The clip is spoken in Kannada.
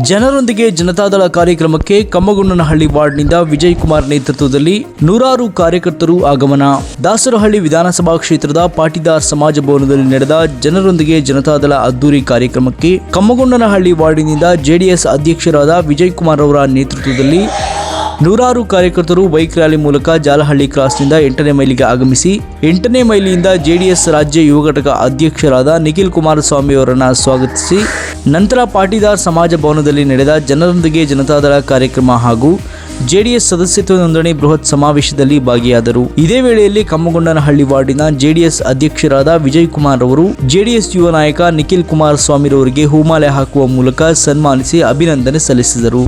ಜನರೊಂದಿಗೆ ಜನತಾದಳ ಕಾರ್ಯಕ್ರಮಕ್ಕೆ ಕಮ್ಮಗೊಂಡನಹಳ್ಳಿ ವಾರ್ಡ್ನಿಂದ ವಿಜಯ್ ಕುಮಾರ್ ನೇತೃತ್ವದಲ್ಲಿ ನೂರಾರು ಕಾರ್ಯಕರ್ತರು ಆಗಮನ. ದಾಸರಹಳ್ಳಿ ವಿಧಾನಸಭಾ ಕ್ಷೇತ್ರದ ಪಾಟಿದಾರ್ ಸಮಾಜ ಭವನದಲ್ಲಿ ನಡೆದ ಜನರೊಂದಿಗೆ ಜನತಾದಳ ಅದ್ದೂರಿ ಕಾರ್ಯಕ್ರಮಕ್ಕೆ ಕಮ್ಮಗೊಂಡನಹಳ್ಳಿ ವಾರ್ಡಿನಿಂದ ಜೆಡಿಎಸ್ ಅಧ್ಯಕ್ಷರಾದ ವಿಜಯ್ ಕುಮಾರ್ ಅವರ ನೇತೃತ್ವದಲ್ಲಿ ನೂರಾರು ಕಾರ್ಯಕರ್ತರು ಬೈಕ್ ರ್ಯಾಲಿ ಮೂಲಕ ಜಾಲಹಳ್ಳಿ ಕ್ರಾಸ್ನಿಂದ 8ನೇ ಮೈಲಿಗೆ ಆಗಮಿಸಿ 8ನೇ ಮೈಲಿಯಿಂದ ಜೆಡಿಎಸ್ ರಾಜ್ಯ ಯುವ ಘಟಕ ಅಧ್ಯಕ್ಷರಾದ ನಿಖಿಲ್ ಕುಮಾರಸ್ವಾಮಿ ಅವರನ್ನು ಸ್ವಾಗತಿಸಿ ನಂತರ ಪಾಟಿದಾರ್ ಸಮಾಜ ಭವನದಲ್ಲಿ ನಡೆದ ಜನರೊಂದಿಗೆ ಜನತಾದಳ ಕಾರ್ಯಕ್ರಮ ಹಾಗೂ ಜೆಡಿಎಸ್ ಸದಸ್ಯತ್ವ ನೋಂದಣಿ ಬೃಹತ್ ಸಮಾವೇಶದಲ್ಲಿ ಭಾಗಿಯಾದರು. ಇದೇ ವೇಳೆಯಲ್ಲಿ ಕಮ್ಮಗೊಂಡನಹಳ್ಳಿ ವಾರ್ಡಿನ ಜೆಡಿಎಸ್ ಅಧ್ಯಕ್ಷರಾದ ವಿಜಯ್ ಕುಮಾರ್ ಅವರು ಜೆಡಿಎಸ್ ಯುವ ನಾಯಕ ನಿಖಿಲ್ ಕುಮಾರಸ್ವಾಮಿ ಅವರಿಗೆ ಹೂಮಾಲೆ ಹಾಕುವ ಮೂಲಕ ಸನ್ಮಾನಿಸಿ ಅಭಿನಂದನೆ ಸಲ್ಲಿಸಿದರು.